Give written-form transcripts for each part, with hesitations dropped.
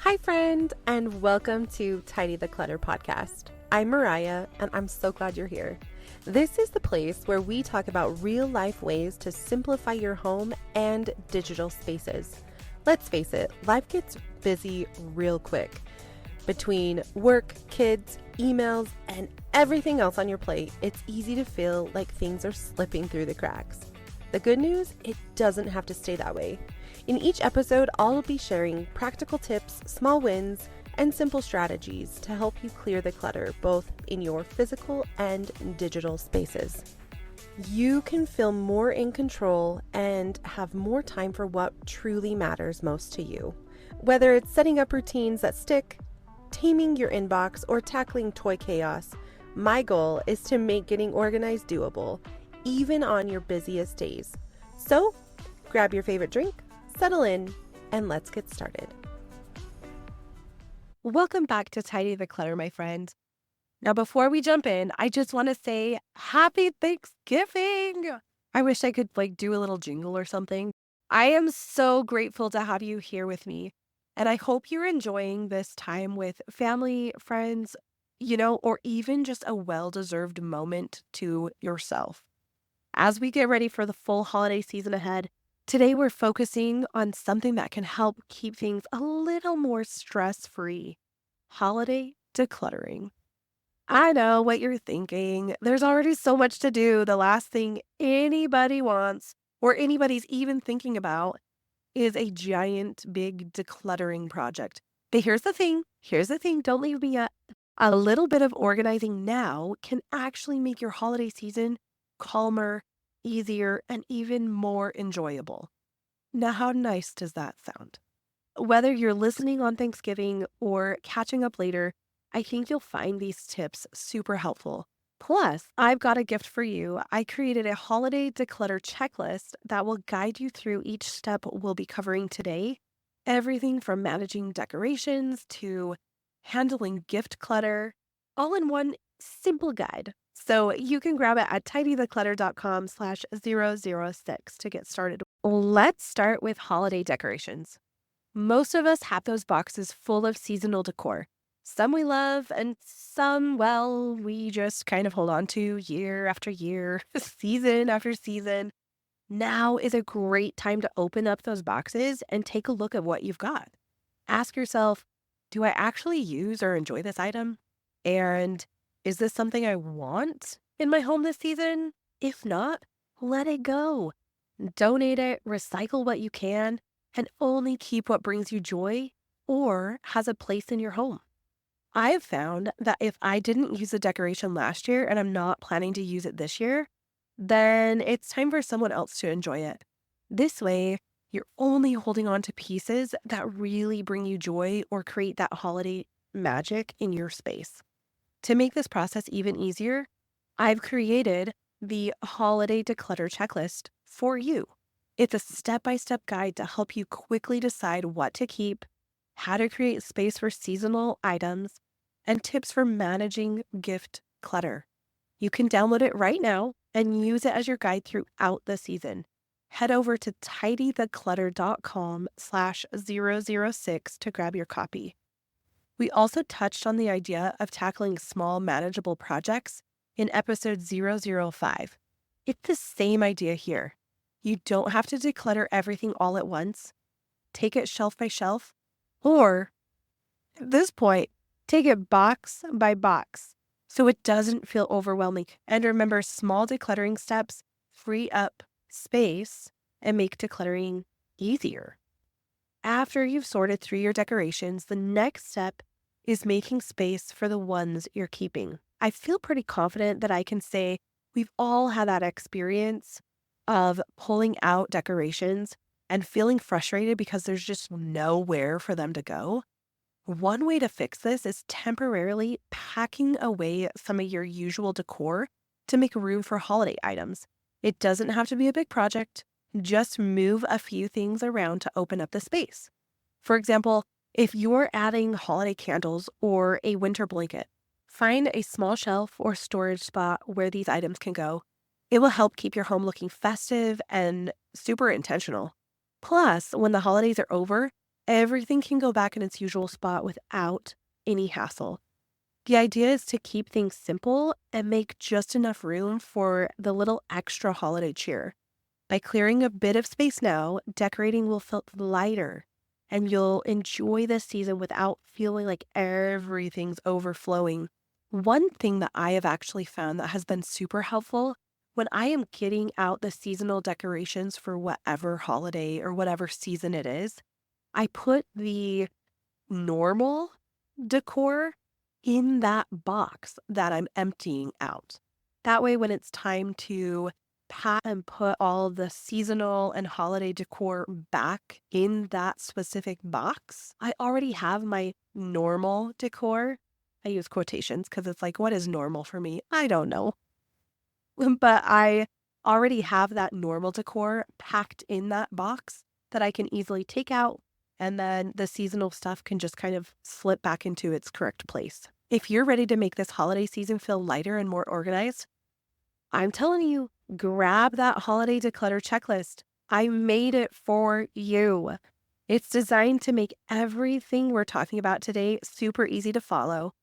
Hi, friend, and welcome to Tidy the Clutter podcast. I'm Mariah, and I'm so glad you're here. This is the place where we talk about real life ways to simplify your home and digital spaces. Let's face it, life gets busy real quick. Between work, kids, emails, and everything else on your plate, it's easy to feel like things are slipping through the cracks. The good news, it doesn't have to stay that way. In each episode, I'll be sharing practical tips, small wins, and simple strategies to help you clear the clutter both in your physical and digital spaces. You can feel more in control and have more time for what truly matters most to you. Whether it's setting up routines that stick, taming your inbox, or tackling toy chaos, my goal is to make getting organized doable, even on your busiest days. So, grab your favorite drink, settle in, and let's get started. Welcome back to Tidy the Clutter, my friend. Now, before we jump in, I just want to say Happy Thanksgiving. I wish I could do a little jingle or something. I am so grateful to have you here with me, and I hope you're enjoying this time with family, friends, or even just a well-deserved moment to yourself. As we get ready for the full holiday season ahead, today we're focusing on something that can help keep things a little more stress-free: holiday decluttering. I know what you're thinking. There's already so much to do. The last thing anybody wants or anybody's even thinking about is a giant, big decluttering project. But here's the thing, don't leave me yet. A little bit of organizing now can actually make your holiday season calmer, easier, and even more enjoyable. Now, how nice does that sound? Whether you're listening on Thanksgiving or catching up later, I think you'll find these tips super helpful. Plus, I've got a gift for you. I created a holiday declutter checklist that will guide you through each step we'll be covering today. Everything from managing decorations to handling gift clutter, all in one simple guide. So you can grab it at tidytheclutter.com/006 to get started. Let's start with holiday decorations. Most of us have those boxes full of seasonal decor. Some we love, and some, well, we just kind of hold on to year after year, season after season. Now is a great time to open up those boxes and take a look at what you've got. Ask yourself, do I actually use or enjoy this item? And is this something I want in my home this season? If not, let it go. Donate it, recycle what you can, and only keep what brings you joy or has a place in your home. I have found that if I didn't use a decoration last year and I'm not planning to use it this year, then it's time for someone else to enjoy it. This way, you're only holding on to pieces that really bring you joy or create that holiday magic in your space. To make this process even easier, I've created the Holiday Declutter Checklist for you. It's a step-by-step guide to help you quickly decide what to keep, how to create space for seasonal items, and tips for managing gift clutter. You can download it right now and use it as your guide throughout the season. Head over to tidytheclutter.com/006 to grab your copy. We also touched on the idea of tackling small, manageable projects in episode 005. It's the same idea here. You don't have to declutter everything all at once. Take it shelf by shelf, or at this point, take it box by box so it doesn't feel overwhelming. And remember, small decluttering steps free up space and make decluttering easier. After you've sorted through your decorations, the next step is making space for the ones you're keeping. I feel pretty confident that I can say we've all had that experience of pulling out decorations and feeling frustrated because there's just nowhere for them to go. One way to fix this is temporarily packing away some of your usual decor to make room for holiday items. It doesn't have to be a big project. Just move a few things around to open up the space. For example, if you're adding holiday candles or a winter blanket, find a small shelf or storage spot where these items can go. It will help keep your home looking festive and super intentional. Plus, when the holidays are over, everything can go back in its usual spot without any hassle. The idea is to keep things simple and make just enough room for the little extra holiday cheer. By clearing a bit of space now, decorating will feel lighter and you'll enjoy this season without feeling like everything's overflowing. One thing that I have actually found that has been super helpful when I am getting out the seasonal decorations for whatever holiday or whatever season it is, I put the normal decor in that box that I'm emptying out. That way, when it's time to pack and put all the seasonal and holiday decor back in that specific box, I already have my normal decor. I use quotations because it's like, what is normal for me? I don't know. But I already have that normal decor packed in that box that I can easily take out, and then the seasonal stuff can just kind of slip back into its correct place. If you're ready to make this holiday season feel lighter and more organized, I'm telling you, grab that holiday declutter checklist. I made it for you. It's designed to make everything we're talking about today super easy to follow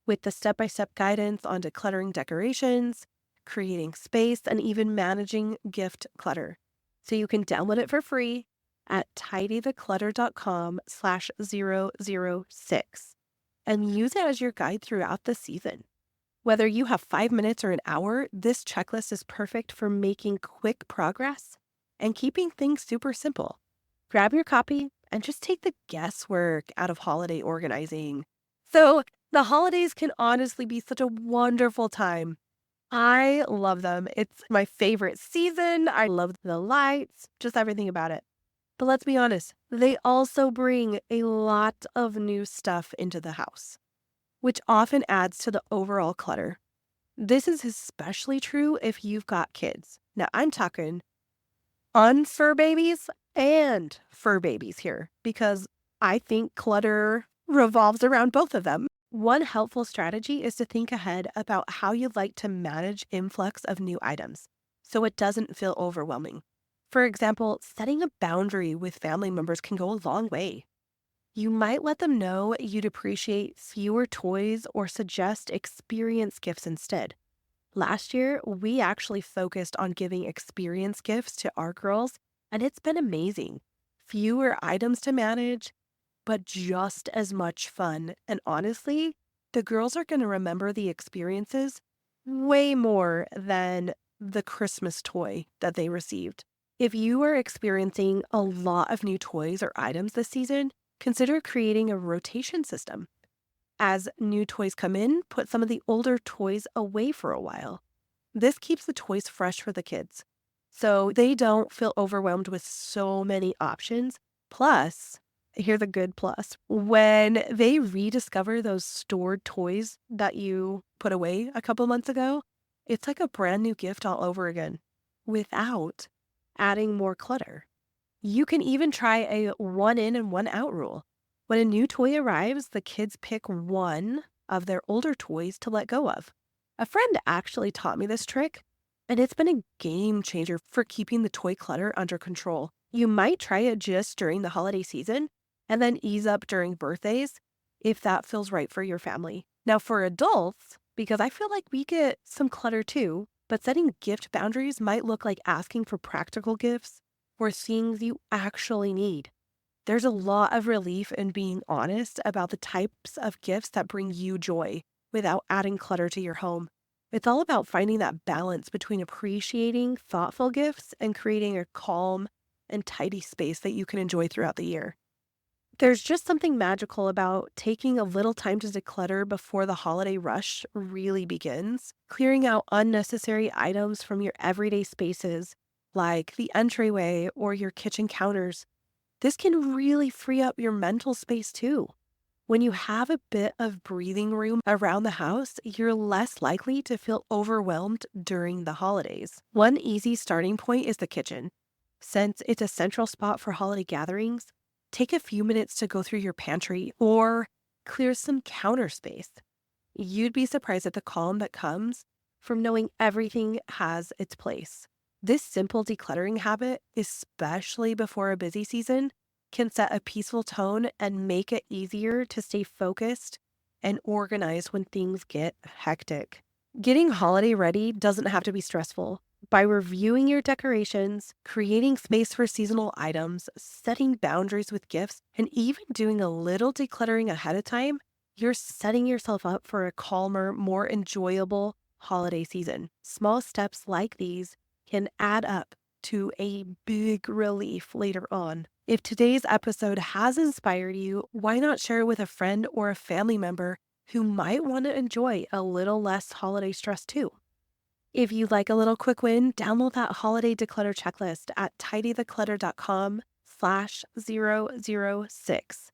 with the step by step guidance on decluttering decorations, creating space, and even managing gift clutter. So you can download it for free at tidytheclutter.com/006 and use it as your guide throughout the season. Whether you have 5 minutes or an hour, this checklist is perfect for making quick progress and keeping things super simple. Grab your copy and just take the guesswork out of holiday organizing. So, the holidays can honestly be such a wonderful time. I love them. It's my favorite season. I love the lights, just everything about it. But let's be honest, they also bring a lot of new stuff into the house, which often adds to the overall clutter. This is especially true if you've got kids. Now, I'm talking unfur babies and fur babies here because I think clutter revolves around both of them. One helpful strategy is to think ahead about how you'd like to manage influx of new items so it doesn't feel overwhelming. For example, setting a boundary with family members can go a long way. You might let them know you'd appreciate fewer toys or suggest experience gifts instead. Last year, we actually focused on giving experience gifts to our girls, and it's been amazing. Fewer items to manage, but just as much fun. And honestly, the girls are going to remember the experiences way more than the Christmas toy that they received. If you are experiencing a lot of new toys or items this season, consider creating a rotation system. As new toys come in, put some of the older toys away for a while. This keeps the toys fresh for the kids, so they don't feel overwhelmed with so many options. Plus, here's a good plus. When they rediscover those stored toys that you put away a couple months ago, it's like a brand new gift all over again without adding more clutter. You can even try a one in and one out rule. When a new toy arrives, the kids pick one of their older toys to let go of. A friend actually taught me this trick, and it's been a game changer for keeping the toy clutter under control. You might try it just during the holiday season and then ease up during birthdays if that feels right for your family. Now, for adults, because I feel like we get some clutter too, but setting gift boundaries might look like asking for practical gifts or things you actually need. There's a lot of relief in being honest about the types of gifts that bring you joy without adding clutter to your home. It's all about finding that balance between appreciating thoughtful gifts and creating a calm and tidy space that you can enjoy throughout the year. There's just something magical about taking a little time to declutter before the holiday rush really begins, clearing out unnecessary items from your everyday spaces, like the entryway or your kitchen counters. This can really free up your mental space too. When you have a bit of breathing room around the house, you're less likely to feel overwhelmed during the holidays. One easy starting point is the kitchen. Since it's a central spot for holiday gatherings, take a few minutes to go through your pantry or clear some counter space. You'd be surprised at the calm that comes from knowing everything has its place. This simple decluttering habit, especially before a busy season, can set a peaceful tone and make it easier to stay focused and organized when things get hectic. Getting holiday ready doesn't have to be stressful. By reviewing your decorations, creating space for seasonal items, setting boundaries with gifts, and even doing a little decluttering ahead of time, you're setting yourself up for a calmer, more enjoyable holiday season. Small steps like these can add up to a big relief later on. If today's episode has inspired you, why not share it with a friend or a family member who might want to enjoy a little less holiday stress too? If you'd like a little quick win, download that holiday declutter checklist at tidytheclutter.com/006.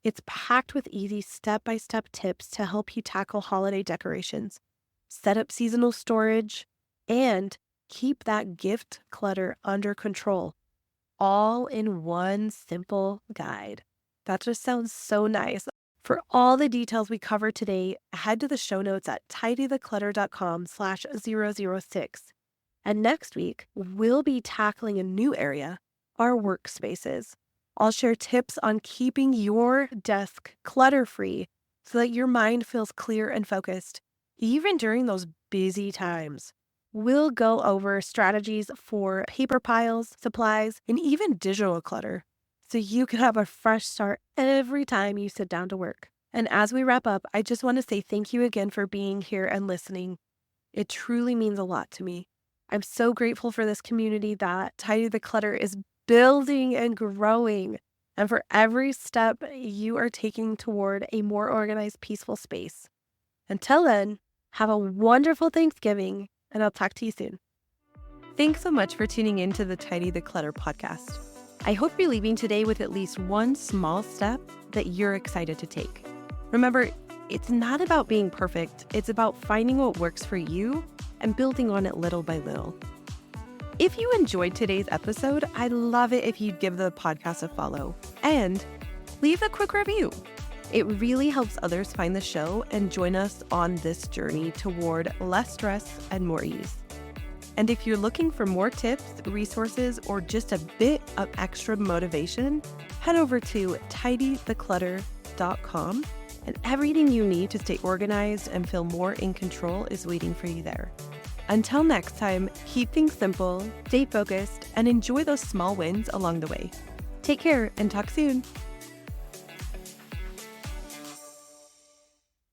It's packed with easy step-by-step tips to help you tackle holiday decorations, set up seasonal storage, and keep that gift clutter under control, all in one simple guide. That just sounds so nice. For all the details we covered today, head to the show notes at tidytheclutter.com/006. And next week, we'll be tackling a new area, our workspaces. I'll share tips on keeping your desk clutter-free so that your mind feels clear and focused, even during those busy times. We'll go over strategies for paper piles, supplies, and even digital clutter, so you can have a fresh start every time you sit down to work. And as we wrap up, I just want to say thank you again for being here and listening. It truly means a lot to me. I'm so grateful for this community that Tidy the Clutter is building and growing, and for every step you are taking toward a more organized, peaceful space. Until then, have a wonderful Thanksgiving, and I'll talk to you soon. Thanks so much for tuning in to the Tidy the Clutter podcast. I hope you're leaving today with at least one small step that you're excited to take. Remember, it's not about being perfect. It's about finding what works for you and building on it little by little. If you enjoyed today's episode, I'd love it if you'd give the podcast a follow and leave a quick review. It really helps others find the show and join us on this journey toward less stress and more ease. And if you're looking for more tips, resources, or just a bit of extra motivation, head over to tidytheclutter.com, and everything you need to stay organized and feel more in control is waiting for you there. Until next time, keep things simple, stay focused, and enjoy those small wins along the way. Take care and talk soon.